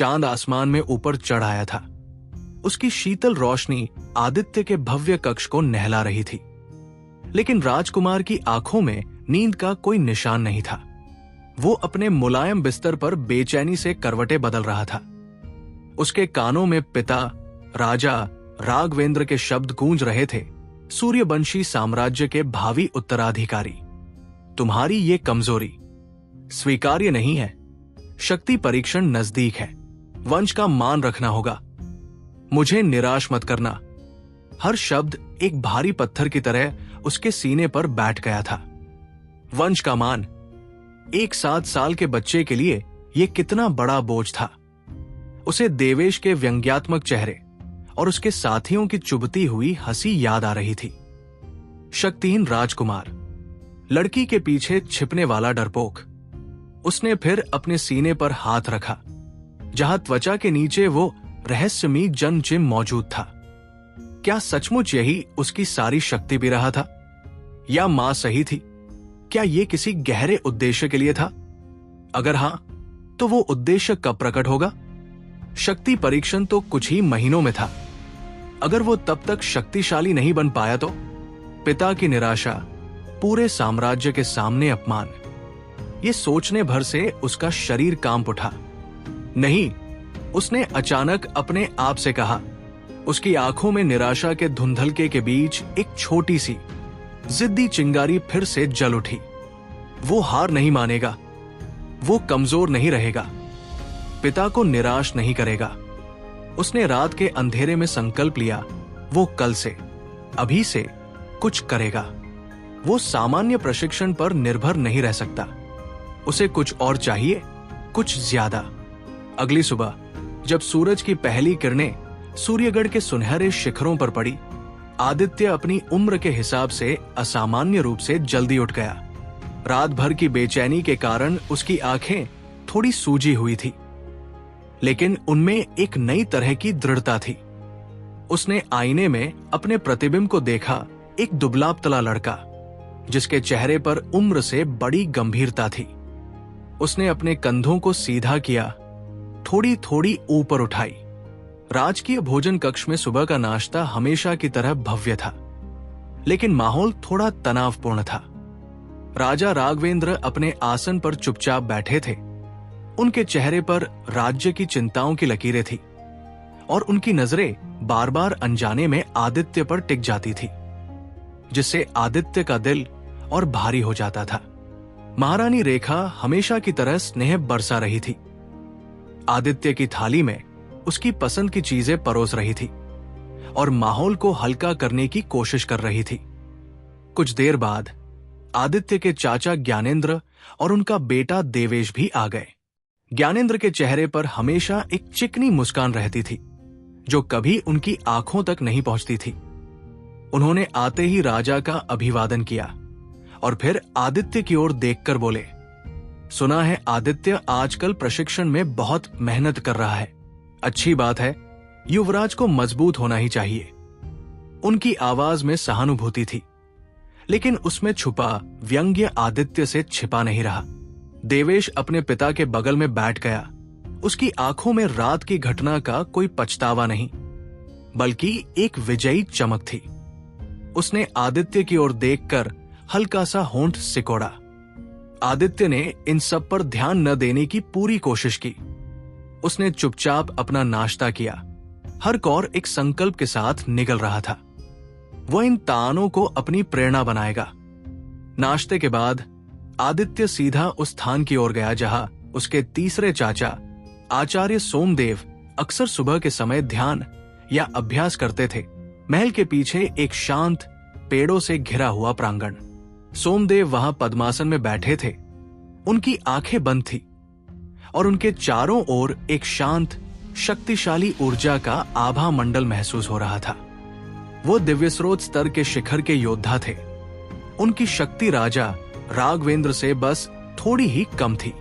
चांद आसमान में ऊपर चढ़ आया था। उसकी शीतल रोशनी आदित्य के भव्य कक्ष को नहला रही थी, लेकिन राजकुमार की आंखों में नींद का कोई निशान नहीं था। वो अपने मुलायम बिस्तर पर बेचैनी से करवटें बदल रहा था। उसके कानों में पिता राजा राघवेंद्र के शब्द गूंज रहे थे, सूर्यवंशी साम्राज्य के भावी उत्तराधिकारी। तुम्हारी ये कमजोरी स्वीकार्य नहीं है। शक्ति परीक्षण नजदीक है। वंश का मान रखना होगा। मुझे निराश मत करना। हर शब्द एक भारी पत्थर की तरह उसके सीने पर बैठ गया था। वंश का मान, एक 7 साल के बच्चे के लिए यह कितना बड़ा बोझ था। उसे देवेश के व्यंग्यात्मक चेहरे और उसके साथियों की चुभती हुई हंसी याद आ रही थी। शक्तिहीन राजकुमार, लड़की के पीछे छिपने वाला डरपोक। उसने फिर अपने सीने पर हाथ रखा, जहां त्वचा के नीचे वो रहस्यमयी जन्म चिन्ह मौजूद था। क्या सचमुच यही उसकी सारी शक्ति भी रहा था, या मां सही थी? क्या ये किसी गहरे उद्देश्य के लिए था? अगर हां, तो वो उद्देश्य कब प्रकट होगा? शक्ति परीक्षण तो कुछ ही महीनों में था। अगर वो तब तक शक्तिशाली नहीं बन पाया तो? पिता की निराशा, पूरे साम्राज्य के सामने अपमान। ये सोचने भर से उसका शरीर कांप उठा। नहीं, उसने अचानक अपने आप से कहा। उसकी आंखों में निराशा के धुंधलके के बीच एक छोटी सी जिद्दी चिंगारी फिर से जल उठी। वो हार नहीं मानेगा। वो कमजोर नहीं रहेगा। पिता को निराश नहीं करेगा। उसने रात के अंधेरे में संकल्प लिया, वो कल से, अभी से कुछ करेगा। वो सामान्य प्रशिक्षण पर निर्भर नहीं रह सकता। उसे कुछ और चाहिए, कुछ ज्यादा। अगली सुबह जब सूरज की पहली किरणें सूर्यगढ़ के सुनहरे शिखरों पर पड़ी, आदित्य अपनी उम्र के हिसाब से असामान्य रूप से जल्दी उठ गया। रात भर की बेचैनी के कारण उसकी आंखें थोड़ी सूजी हुई थी, लेकिन उनमें एक नई तरह की दृढ़ता थी। उसने आईने में अपने प्रतिबिंब को देखा, एक दुबला पतला लड़का जिसके चेहरे पर उम्र से बड़ी गंभीरता थी। उसने अपने कंधों को सीधा किया, थोड़ी थोड़ी ऊपर उठाई। राजकीय भोजन कक्ष में सुबह का नाश्ता हमेशा की तरह भव्य था, लेकिन माहौल थोड़ा तनावपूर्ण था। राजा राघवेंद्र अपने आसन पर चुपचाप बैठे थे। उनके चेहरे पर राज्य की चिंताओं की लकीरें थी और उनकी नजरें बार बार अनजाने में आदित्य पर टिक जाती थी, जिससे आदित्य का दिल और भारी हो जाता था। महारानी रेखा हमेशा की तरह स्नेह बरसा रही थी। आदित्य की थाली में उसकी पसंद की चीजें परोस रही थी और माहौल को हल्का करने की कोशिश कर रही थी। कुछ देर बाद आदित्य के चाचा ज्ञानेंद्र और उनका बेटा देवेश भी आ गए। ज्ञानेंद्र के चेहरे पर हमेशा एक चिकनी मुस्कान रहती थी, जो कभी उनकी आंखों तक नहीं पहुंचती थी। उन्होंने आते ही राजा का अभिवादन किया और फिर आदित्य की ओर देखकर बोले, सुना है आदित्य आजकल प्रशिक्षण में बहुत मेहनत कर रहा है। अच्छी बात है, युवराज को मजबूत होना ही चाहिए। उनकी आवाज में सहानुभूति थी, लेकिन उसमें छुपा व्यंग्य आदित्य से छिपा नहीं रहा। देवेश अपने पिता के बगल में बैठ गया। उसकी आंखों में रात की घटना का कोई पछतावा नहीं, बल्कि एक विजयी चमक थी। उसने आदित्य की ओर देखकर हल्का सा होंठ सिकोड़ा। आदित्य ने इन सब पर ध्यान न देने की पूरी कोशिश की। उसने चुपचाप अपना नाश्ता किया। हर कौर एक संकल्प के साथ निकल रहा था। वह इन तानों को अपनी प्रेरणा बनाएगा। नाश्ते के बाद आदित्य सीधा उस स्थान की ओर गया जहां उसके तीसरे चाचा आचार्य सोमदेव अक्सर सुबह के समय ध्यान या अभ्यास करते थे। महल के पीछे एक शांत, पेड़ों से घिरा हुआ प्रांगण। सोमदेव वहां पद्मासन में बैठे थे। उनकी आंखें बंद थी और उनके चारों ओर एक शांत, शक्तिशाली ऊर्जा का आभा मंडल महसूस हो रहा था। वो दिव्यस्रोत स्तर के शिखर के योद्धा थे। उनकी शक्ति राजा राघवेंद्र से बस थोड़ी ही कम थी।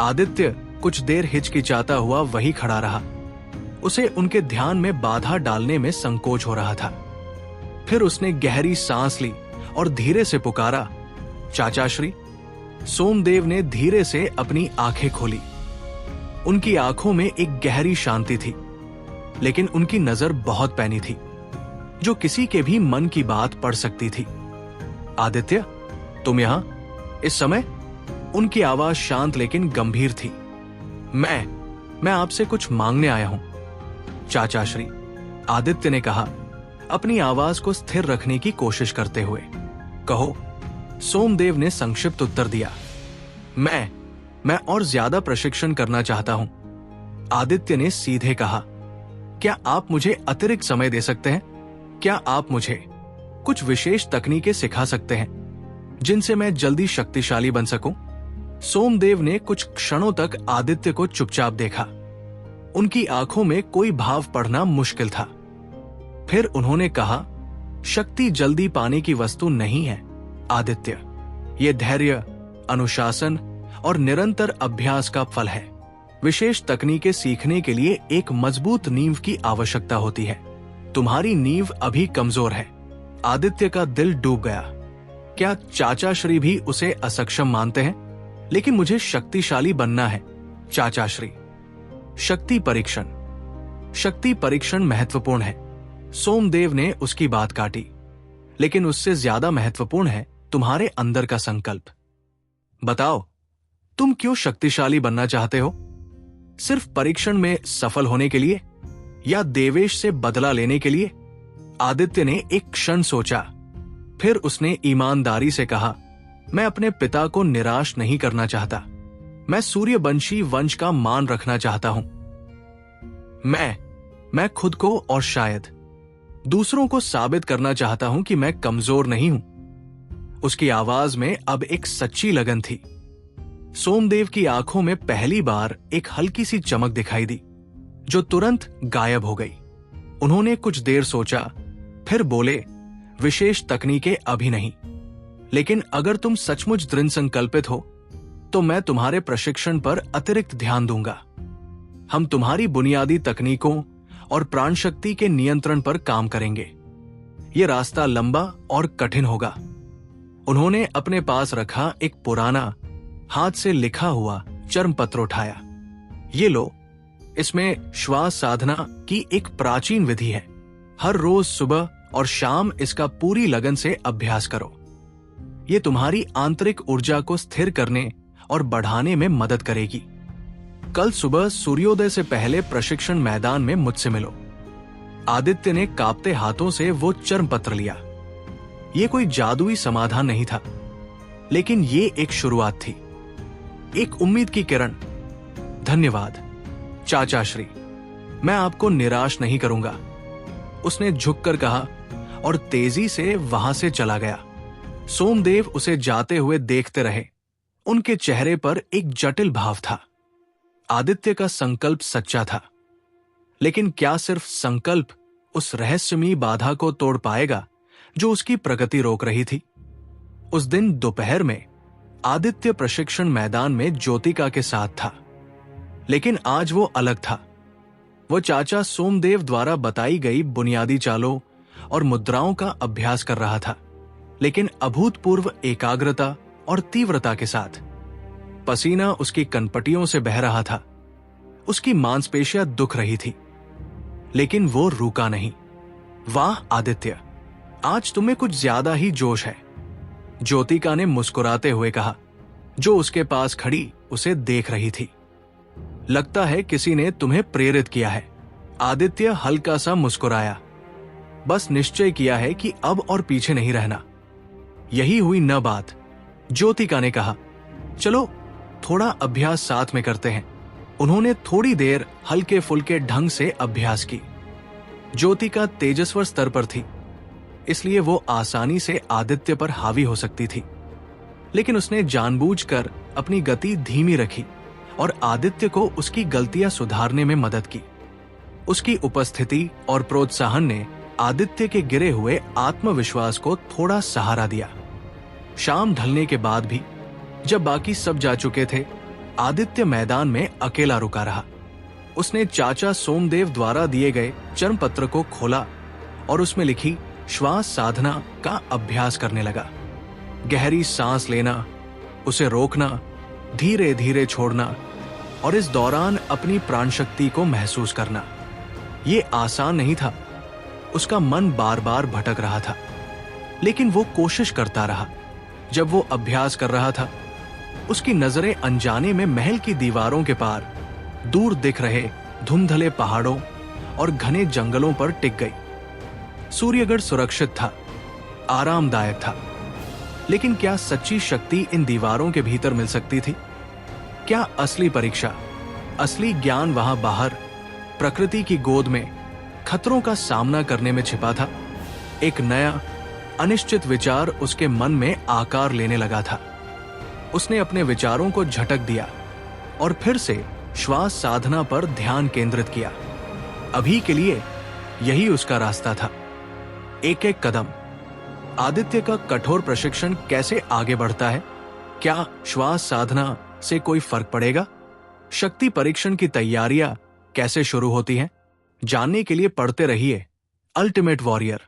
आदित्य कुछ देर हिचकिचाता हुआ वही खड़ा रहा। उसे उनके ध्यान में बाधा डालने में संकोच हो रहा था। फिर उसने गहरी सांस ली और धीरे से पुकारा, चाचा श्री। सोमदेव ने धीरे से अपनी आंखें खोली। उनकी आंखों में एक गहरी शांति थी, लेकिन उनकी नजर बहुत पैनी थी, जो किसी के भी मन की बात पढ़ सकती थी। आदित्य, तुम यहां इस समय? उनकी आवाज शांत लेकिन गंभीर थी। मैं आपसे कुछ मांगने आया हूं, चाचा श्री, आदित्य ने कहा, अपनी आवाज को स्थिर रखने की कोशिश करते हुए। कहो, सोमदेव ने संक्षिप्त उत्तर दिया। मैं और ज्यादा प्रशिक्षण करना चाहता हूं, आदित्य ने सीधे कहा। क्या आप मुझे अतिरिक्त समय दे सकते हैं? क्या आप मुझे कुछ विशेष तकनीकें सिखा सकते हैं जिनसे मैं जल्दी शक्तिशाली बन सकूं? सोमदेव ने कुछ क्षणों तक आदित्य को चुपचाप देखा। उनकी आंखों में कोई भाव पढ़ना मुश्किल था। फिर उन्होंने कहा, शक्ति जल्दी पाने की वस्तु नहीं है आदित्य, ये धैर्य, अनुशासन और निरंतर अभ्यास का फल है। विशेष तकनीकें सीखने के लिए एक मजबूत नींव की आवश्यकता होती है। तुम्हारी नींव अभी कमजोर है। आदित्य का दिल डूब गया। क्या चाचा श्री भी उसे असक्षम मानते हैं? लेकिन मुझे शक्तिशाली बनना है चाचा श्री। शक्ति परीक्षण महत्वपूर्ण है। सोमदेव ने उसकी बात काटी। लेकिन उससे ज्यादा महत्वपूर्ण है तुम्हारे अंदर का संकल्प। बताओ, तुम क्यों शक्तिशाली बनना चाहते हो? सिर्फ परीक्षण में सफल होने के लिए या देवेश से बदला लेने के लिए? आदित्य ने एक क्षण सोचा, फिर उसने ईमानदारी से कहा, मैं अपने पिता को निराश नहीं करना चाहता। मैं सूर्यवंशी वंश का मान रखना चाहता हूं। मैं खुद को और शायद दूसरों को साबित करना चाहता हूं कि मैं कमजोर नहीं हूं। उसकी आवाज में अब एक सच्ची लगन थी। सोमदेव की आंखों में पहली बार एक हल्की सी चमक दिखाई दी, जो तुरंत गायब हो गई। उन्होंने कुछ देर सोचा, फिर बोले, विशेष तकनीकें अभी नहीं, लेकिन अगर तुम सचमुच दृढ़ संकल्पित हो तो मैं तुम्हारे प्रशिक्षण पर अतिरिक्त ध्यान दूंगा। हम तुम्हारी बुनियादी तकनीकों और प्राण शक्ति के नियंत्रण पर काम करेंगे। यह रास्ता लंबा और कठिन होगा। उन्होंने अपने पास रखा एक पुराना हाथ से लिखा हुआ चर्म पत्र उठाया। ये लो, इसमें श्वास साधना की एक प्राचीन विधि है। हर रोज सुबह और शाम इसका पूरी लगन से अभ्यास करो। ये तुम्हारी आंतरिक ऊर्जा को स्थिर करने और बढ़ाने में मदद करेगी। कल सुबह सूर्योदय से पहले प्रशिक्षण मैदान में मुझसे मिलो। आदित्य ने कांपते हाथों से वो चर्म पत्र लिया। ये कोई जादुई समाधान नहीं था, लेकिन ये एक शुरुआत थी, एक उम्मीद की किरण। धन्यवाद चाचा श्री, मैं आपको निराश नहीं करूंगा, उसने झुककर कहा और तेजी से वहां से चला गया। सोमदेव उसे जाते हुए देखते रहे। उनके चेहरे पर एक जटिल भाव था। आदित्य का संकल्प सच्चा था, लेकिन क्या सिर्फ संकल्प उस रहस्यमयी बाधा को तोड़ पाएगा जो उसकी प्रगति रोक रही थी? उस दिन दोपहर में आदित्य प्रशिक्षण मैदान में ज्योतिका के साथ था, लेकिन आज वो अलग था। वो चाचा सोमदेव द्वारा बताई गई बुनियादी चालों और मुद्राओं का अभ्यास कर रहा था, लेकिन अभूतपूर्व एकाग्रता और तीव्रता के साथ। पसीना उसकी कनपटियों से बह रहा था। उसकी मांसपेशियां दुख रही थी, लेकिन वो रुका नहीं। वाह आदित्य, आज तुम्हें कुछ ज्यादा ही जोश है, ज्योतिका ने मुस्कुराते हुए कहा, जो उसके पास खड़ी उसे देख रही थी। लगता है किसी ने तुम्हें प्रेरित किया है। आदित्य हल्का सा मुस्कुराया। बस निश्चय किया है कि अब और पीछे नहीं रहना। यही हुई न बात, ज्योतिका ने कहा। चलो थोड़ा अभ्यास साथ में करते हैं। उन्होंने थोड़ी देर हल्के फुल्के ढंग से अभ्यास की। ज्योतिका तेजस्वर स्तर पर थी, इसलिए वो आसानी से आदित्य पर हावी हो सकती थी, लेकिन उसने जानबूझकर अपनी गति धीमी रखी और आदित्य को उसकी गलतियां सुधारने में मदद की। उसकी उपस्थिति और प्रोत्साहन ने आदित्य के गिरे हुए आत्मविश्वास को थोड़ा सहारा दिया। शाम ढलने के बाद भी जब बाकी सब जा चुके थे, आदित्य मैदान में अकेला रुका रहा। उसने चाचा सोमदेव द्वारा दिए गए चर्म पत्र को खोला और उसमें लिखी श्वास साधना का अभ्यास करने लगा। गहरी सांस लेना, उसे रोकना, धीरे धीरे छोड़ना, और इस दौरान अपनी प्राण शक्ति को महसूस करना। ये आसान नहीं था। उसका मन बार बार भटक रहा था, लेकिन वो कोशिश करता रहा। जब वो अभ्यास कर रहा था, उसकी नजरें अनजाने में महल की दीवारों के पार दूर दिख रहे धुंधले पहाड़ों और घने जंगलों पर टिक गई। सूर्यगढ़ सुरक्षित था, आरामदायक था, लेकिन क्या सच्ची शक्ति इन दीवारों के भीतर मिल सकती थी? क्या असली परीक्षा, असली ज्ञान वहां बाहर प्रकृति की गोद में खतरों का सामना करने में छिपा था? एक नया अनिश्चित विचार उसके मन में आकार लेने लगा था। उसने अपने विचारों को झटक दिया और फिर से श्वास साधना पर ध्यान केंद्रित किया। अभी के लिए यही उसका रास्ता था। एक एक कदम। आदित्य का कठोर प्रशिक्षण कैसे आगे बढ़ता है? क्या श्वास साधना से कोई फर्क पड़ेगा? शक्ति परीक्षण की तैयारियां कैसे शुरू होती हैं? जानने के लिए पढ़ते रहिए अल्टीमेट वॉरियर।